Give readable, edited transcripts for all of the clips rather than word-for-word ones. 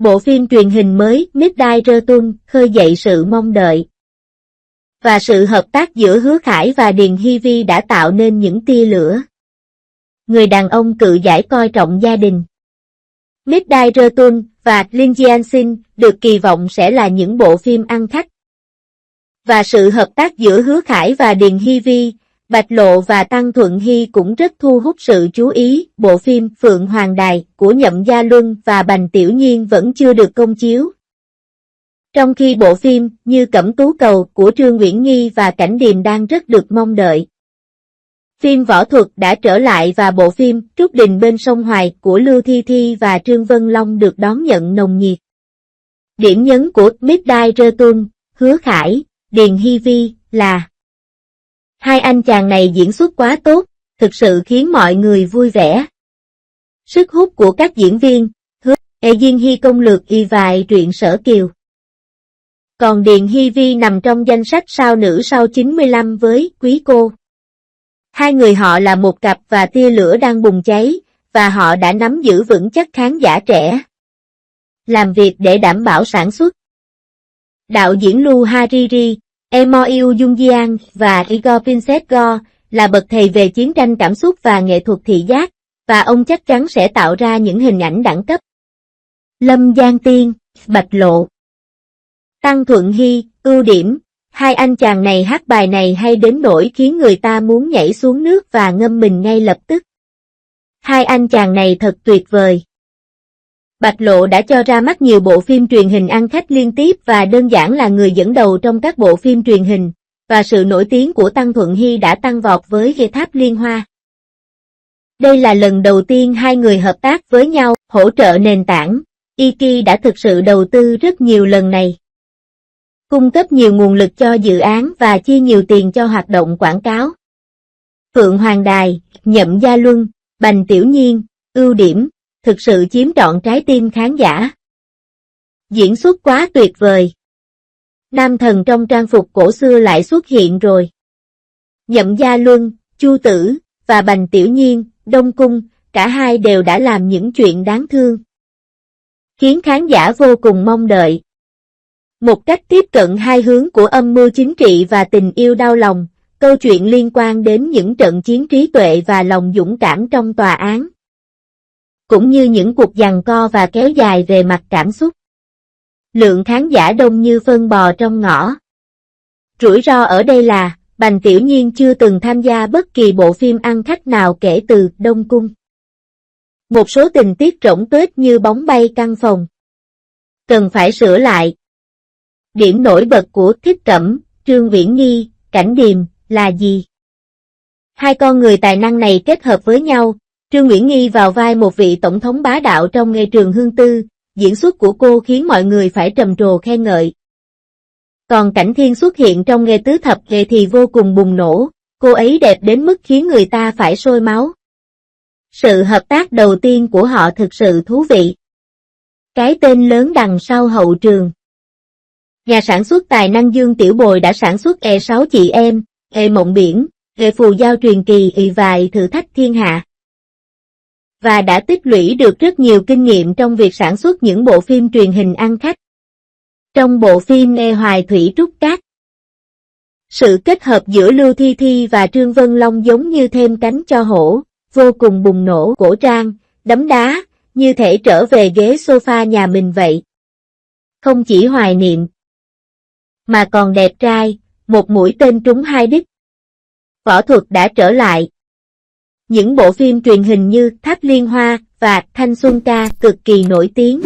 Bộ phim truyền hình mới Midnight Return khơi dậy sự mong đợi. Và sự hợp tác giữa Hứa Khải và Điền Hy Vi đã tạo nên những tia lửa. Người đàn ông cự giải coi trọng gia đình. Midnight Return và Lin Jianxin được kỳ vọng sẽ là những bộ phim ăn khách. Và sự hợp tác giữa Hứa Khải và Điền Hy Vi, Bạch Lộ và Tăng Thuận Hy cũng rất thu hút sự chú ý. Bộ phim Phượng Hoàng Đài của Nhậm Gia Luân và Bành Tiểu Nhiên vẫn chưa được công chiếu. Trong khi bộ phim Như Cẩm Tú Cầu của Trương Uyển Nhi và Cảnh Điềm đang rất được mong đợi. Phim võ thuật đã trở lại và bộ phim Trúc Đình bên sông Hoài của Lưu Thi Thi và Trương Vân Long được đón nhận nồng nhiệt. Điểm nhấn của Midnight Return, Hứa Khải, Điền Hy Vi là hai anh chàng này diễn xuất quá tốt, thực sự khiến mọi người vui vẻ. Sức hút của các diễn viên, Hứa Diên Hy công lược y vài truyện Sở Kiều. Còn Điền Hy Vi nằm trong danh sách sao nữ sau 95 với Quý Cô. Hai người họ là một cặp và tia lửa đang bùng cháy, và họ đã nắm giữ vững chắc khán giả trẻ. Làm việc để đảm bảo sản xuất. Đạo diễn Lu Hariri, Emoiu Jungjiang và Igor Pinsetgo là bậc thầy về chiến tranh cảm xúc và nghệ thuật thị giác, và ông chắc chắn sẽ tạo ra những hình ảnh đẳng cấp. Lâm Giang Tiên, Bạch Lộ, Tăng Thuận Hy, ưu điểm, hai anh chàng này hát bài này hay đến nỗi khiến người ta muốn nhảy xuống nước và ngâm mình ngay lập tức. Hai anh chàng này thật tuyệt vời. Bạch Lộ đã cho ra mắt nhiều bộ phim truyền hình ăn khách liên tiếp và đơn giản là người dẫn đầu trong các bộ phim truyền hình, và sự nổi tiếng của Tăng Thuận Hy đã tăng vọt với Ghê Tháp Liên Hoa. Đây là lần đầu tiên hai người hợp tác với nhau, hỗ trợ nền tảng. Iki đã thực sự đầu tư rất nhiều lần này. Cung cấp nhiều nguồn lực cho dự án và chia nhiều tiền cho hoạt động quảng cáo. Phượng Hoàng Đài, Nhậm Gia Luân, Bành Tiểu Nhiên, ưu điểm, thực sự chiếm trọn trái tim khán giả. Diễn xuất quá tuyệt vời. Nam thần trong trang phục cổ xưa lại xuất hiện rồi. Nhậm Gia Luân, Chu Tử, và Bành Tiểu Nhiên, Đông Cung, cả hai đều đã làm những chuyện đáng thương, khiến khán giả vô cùng mong đợi. Một cách tiếp cận hai hướng của âm mưu chính trị và tình yêu đau lòng, câu chuyện liên quan đến những trận chiến trí tuệ và lòng dũng cảm trong tòa án, cũng như những cuộc giằng co và kéo dài về mặt cảm xúc. Lượng khán giả đông như phân bò trong ngõ. Rủi ro ở đây là, Bành Tiểu Nhiên chưa từng tham gia bất kỳ bộ phim ăn khách nào kể từ Đông Cung. Một số tình tiết rỗng tuếch như bóng bay căn phòng cần phải sửa lại. Điểm nổi bật của Thích Cẩm, Trương Uyển Nhi, Cảnh Điềm là gì? Hai con người tài năng này kết hợp với nhau. Trương Uyển Nhi vào vai một vị tổng thống bá đạo trong Nghề Trường Hương Tư, diễn xuất của cô khiến mọi người phải trầm trồ khen ngợi. Còn Cảnh Thiên xuất hiện trong Nghề Tứ Thập Nghề thì vô cùng bùng nổ, cô ấy đẹp đến mức khiến người ta phải sôi máu. Sự hợp tác đầu tiên của họ thực sự thú vị. Cái tên lớn đằng sau hậu trường. Nhà sản xuất tài năng Dương Tiểu Bồi đã sản xuất E6 chị em, Mộng Biển, Phù Giao Truyền Kỳ vài Thử Thách Thiên Hạ. Và đã tích lũy được rất nhiều kinh nghiệm trong việc sản xuất những bộ phim truyền hình ăn khách. Trong bộ phim Hoài Thủy Trúc Cát, sự kết hợp giữa Lưu Thi Thi và Trương Vân Long giống như thêm cánh cho hổ, vô cùng bùng nổ cổ trang, đấm đá, như thể trở về ghế sofa nhà mình vậy. Không chỉ hoài niệm, mà còn đẹp trai, một mũi tên trúng hai đích. Võ thuật đã trở lại. Những bộ phim truyền hình như Tháp Liên Hoa và Thanh Xuân Ca cực kỳ nổi tiếng.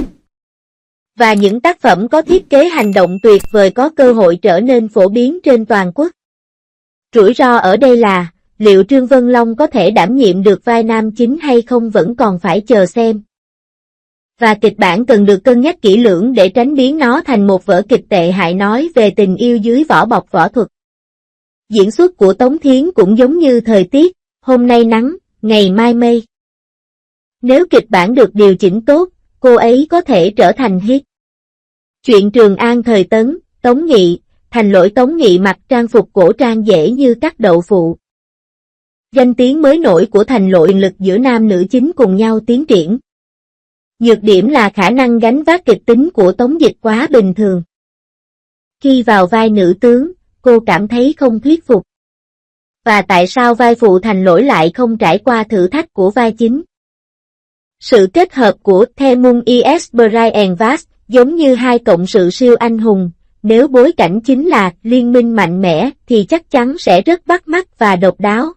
Và những tác phẩm có thiết kế hành động tuyệt vời có cơ hội trở nên phổ biến trên toàn quốc. Rủi ro ở đây là, liệu Trương Vân Long có thể đảm nhiệm được vai nam chính hay không vẫn còn phải chờ xem. Và kịch bản cần được cân nhắc kỹ lưỡng để tránh biến nó thành một vở kịch tệ hại nói về tình yêu dưới vỏ bọc võ thuật. Diễn xuất của Tống Thiến cũng giống như thời tiết, hôm nay nắng, ngày mai mây. Nếu kịch bản được điều chỉnh tốt, cô ấy có thể trở thành hit. Chuyện Trường An thời Tấn, Tống Nghị, Thành Lỗi Tống Nghị mặc trang phục cổ trang dễ như cắt đậu phụ. Danh tiếng mới nổi của Thành Lỗi lực giữa nam nữ chính cùng nhau tiến triển. Nhược điểm là khả năng gánh vác kịch tính của Tống Dịch quá bình thường. Khi vào vai nữ tướng, cô cảm thấy không thuyết phục. Và tại sao vai phụ Thành Lỗi lại không trải qua thử thách của vai chính? Sự kết hợp của The Moon is Brian Vast giống như hai cộng sự siêu anh hùng, nếu bối cảnh chính là liên minh mạnh mẽ thì chắc chắn sẽ rất bắt mắt và độc đáo.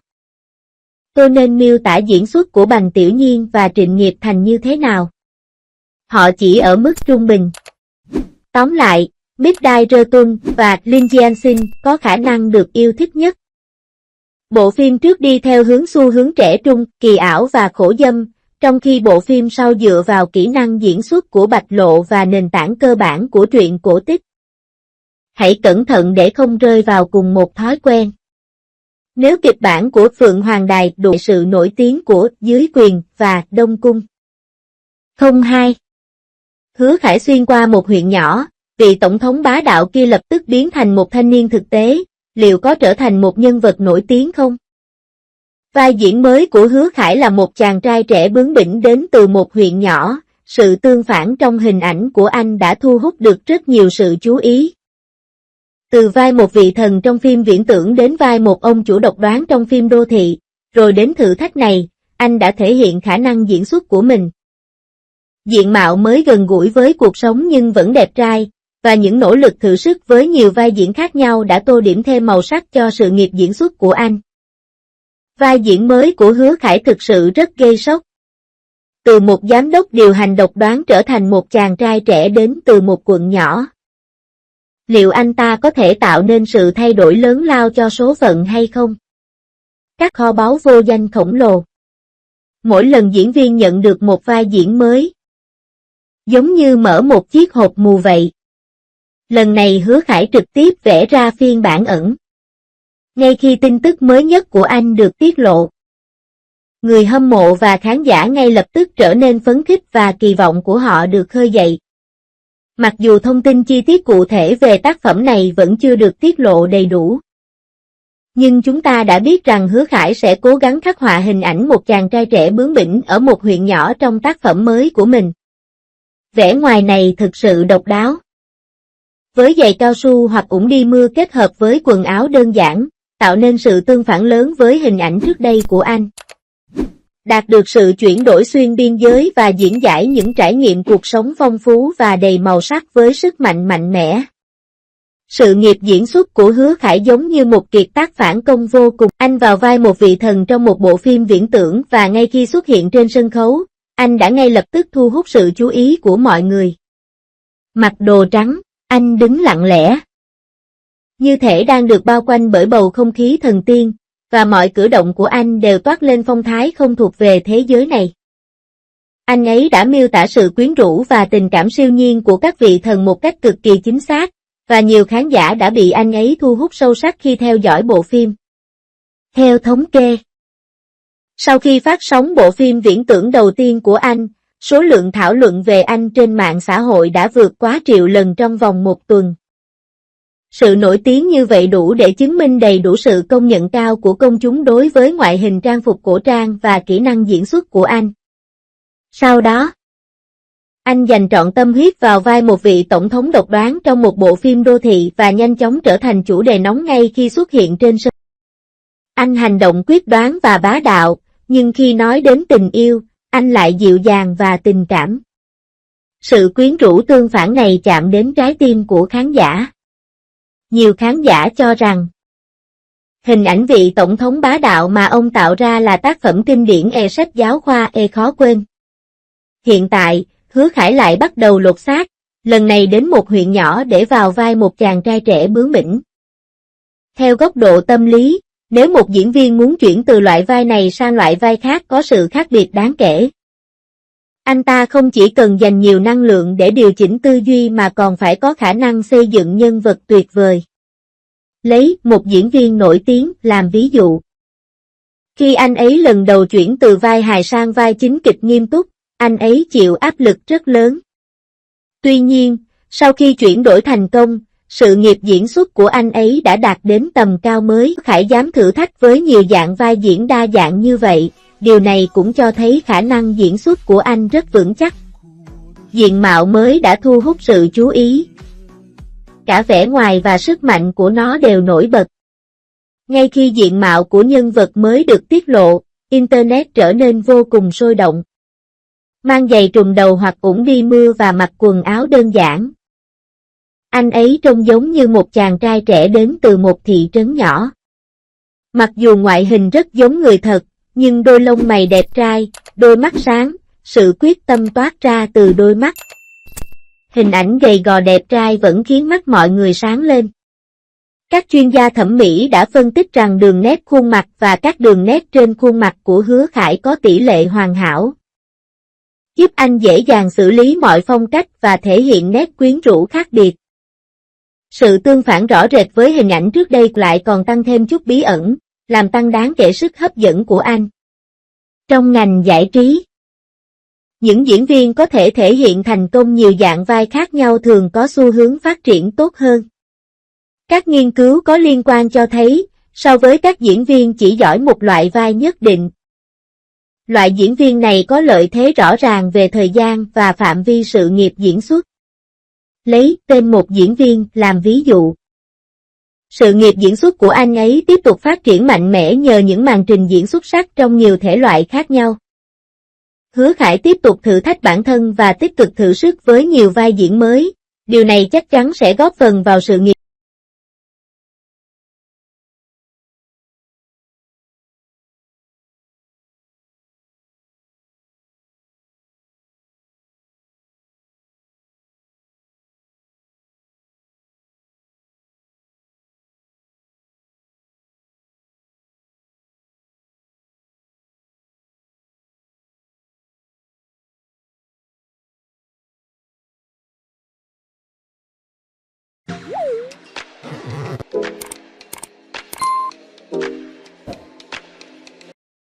Tôi nên miêu tả diễn xuất của Bành Tiểu Nhiên và Trịnh Nghiệp Thành như thế nào? Họ chỉ ở mức trung bình. Tóm lại, Midnight Return và Lim Jian-sin có khả năng được yêu thích nhất. Bộ phim trước đi theo hướng xu hướng trẻ trung, kỳ ảo và khổ dâm, trong khi bộ phim sau dựa vào kỹ năng diễn xuất của Bạch Lộ và nền tảng cơ bản của truyện cổ tích. Hãy cẩn thận để không rơi vào cùng một thói quen. Nếu kịch bản của Phượng Hoàng Đài đủ sự nổi tiếng của Dưới Quyền và Đông Cung. 02. Hứa Khải xuyên qua một huyện nhỏ, vị tổng thống bá đạo kia lập tức biến thành một thanh niên thực tế, liệu có trở thành một nhân vật nổi tiếng không? Vai diễn mới của Hứa Khải là một chàng trai trẻ bướng bỉnh đến từ một huyện nhỏ, sự tương phản trong hình ảnh của anh đã thu hút được rất nhiều sự chú ý. Từ vai một vị thần trong phim viễn tưởng đến vai một ông chủ độc đoán trong phim đô thị, rồi đến thử thách này, anh đã thể hiện khả năng diễn xuất của mình. Diện mạo mới gần gũi với cuộc sống nhưng vẫn đẹp trai, và những nỗ lực thử sức với nhiều vai diễn khác nhau đã tô điểm thêm màu sắc cho sự nghiệp diễn xuất của anh. Vai diễn mới của Hứa Khải thực sự rất gây sốc. Từ một giám đốc điều hành độc đoán trở thành một chàng trai trẻ đến từ một quận nhỏ. Liệu anh ta có thể tạo nên sự thay đổi lớn lao cho số phận hay không? Các kho báu vô danh khổng lồ. Mỗi lần diễn viên nhận được một vai diễn mới, giống như mở một chiếc hộp mù vậy. Lần này Hứa Khải trực tiếp vẽ ra phiên bản ẩn. Ngay khi tin tức mới nhất của anh được tiết lộ, người hâm mộ và khán giả ngay lập tức trở nên phấn khích và kỳ vọng của họ được khơi dậy. Mặc dù thông tin chi tiết cụ thể về tác phẩm này vẫn chưa được tiết lộ đầy đủ, nhưng chúng ta đã biết rằng Hứa Khải sẽ cố gắng khắc họa hình ảnh một chàng trai trẻ bướng bỉnh ở một huyện nhỏ trong tác phẩm mới của mình. Vẻ ngoài này thực sự độc đáo. Với giày cao su hoặc ủng đi mưa kết hợp với quần áo đơn giản, tạo nên sự tương phản lớn với hình ảnh trước đây của anh. Đạt được sự chuyển đổi xuyên biên giới và diễn giải những trải nghiệm cuộc sống phong phú và đầy màu sắc với sức mạnh mạnh mẽ. Sự nghiệp diễn xuất của Hứa Khải giống như một kiệt tác phản công vô cùng. Anh vào vai một vị thần trong một bộ phim viễn tưởng và ngay khi xuất hiện trên sân khấu, anh đã ngay lập tức thu hút sự chú ý của mọi người. Mặc đồ trắng, anh đứng lặng lẽ, như thể đang được bao quanh bởi bầu không khí thần tiên, và mọi cử động của anh đều toát lên phong thái không thuộc về thế giới này. Anh ấy đã miêu tả sự quyến rũ và tình cảm siêu nhiên của các vị thần một cách cực kỳ chính xác, và nhiều khán giả đã bị anh ấy thu hút sâu sắc khi theo dõi bộ phim. Theo thống kê, sau khi phát sóng bộ phim viễn tưởng đầu tiên của anh, số lượng thảo luận về anh trên mạng xã hội đã vượt quá triệu lần trong vòng một tuần. Sự nổi tiếng như vậy đủ để chứng minh đầy đủ sự công nhận cao của công chúng đối với ngoại hình trang phục cổ trang và kỹ năng diễn xuất của anh. Sau đó, anh dành trọn tâm huyết vào vai một vị tổng thống độc đoán trong một bộ phim đô thị và nhanh chóng trở thành chủ đề nóng ngay khi xuất hiện trên sân. Anh hành động quyết đoán và bá đạo, nhưng khi nói đến tình yêu, anh lại dịu dàng và tình cảm. Sự quyến rũ tương phản này chạm đến trái tim của khán giả. Nhiều khán giả cho rằng hình ảnh vị tổng thống bá đạo mà ông tạo ra là tác phẩm kinh điển sách giáo khoa khó quên. Hiện tại, Hứa Khải lại bắt đầu lột xác, lần này đến một huyện nhỏ để vào vai một chàng trai trẻ bướng bỉnh. Theo góc độ tâm lý, nếu một diễn viên muốn chuyển từ loại vai này sang loại vai khác có sự khác biệt đáng kể. Anh ta không chỉ cần dành nhiều năng lượng để điều chỉnh tư duy mà còn phải có khả năng xây dựng nhân vật tuyệt vời. Lấy một diễn viên nổi tiếng làm ví dụ. Khi anh ấy lần đầu chuyển từ vai hài sang vai chính kịch nghiêm túc, anh ấy chịu áp lực rất lớn. Tuy nhiên, sau khi chuyển đổi thành công, sự nghiệp diễn xuất của anh ấy đã đạt đến tầm cao mới. Khải dám thử thách với nhiều dạng vai diễn đa dạng như vậy, điều này cũng cho thấy khả năng diễn xuất của anh rất vững chắc. diện mạo mới đã thu hút sự chú ý. Cả vẻ ngoài và sức mạnh của nó đều nổi bật. Ngay khi diện mạo của nhân vật mới được tiết lộ, Internet trở nên vô cùng sôi động. Mang giày trùm đầu hoặc ủng đi mưa và mặc quần áo đơn giản. Anh ấy trông giống như một chàng trai trẻ đến từ một thị trấn nhỏ. Mặc dù ngoại hình rất giống người thật, nhưng đôi lông mày đẹp trai, đôi mắt sáng, sự quyết tâm toát ra từ đôi mắt. Hình ảnh gầy gò đẹp trai vẫn khiến mắt mọi người sáng lên. Các chuyên gia thẩm mỹ đã phân tích rằng đường nét khuôn mặt và các đường nét trên khuôn mặt của Hứa Khải có tỷ lệ hoàn hảo, giúp anh dễ dàng xử lý mọi phong cách và thể hiện nét quyến rũ khác biệt. Sự tương phản rõ rệt với hình ảnh trước đây lại còn tăng thêm chút bí ẩn, làm tăng đáng kể sức hấp dẫn của anh. Trong ngành giải trí, những diễn viên có thể thể hiện thành công nhiều dạng vai khác nhau thường có xu hướng phát triển tốt hơn. Các nghiên cứu có liên quan cho thấy, so với các diễn viên chỉ giỏi một loại vai nhất định, loại diễn viên này có lợi thế rõ ràng về thời gian và phạm vi sự nghiệp diễn xuất. Lấy tên một diễn viên làm ví dụ. Sự nghiệp diễn xuất của anh ấy tiếp tục phát triển mạnh mẽ nhờ những màn trình diễn xuất sắc trong nhiều thể loại khác nhau. Hứa Khải tiếp tục thử thách bản thân và tích cực thử sức với nhiều vai diễn mới, điều này chắc chắn sẽ góp phần vào sự nghiệp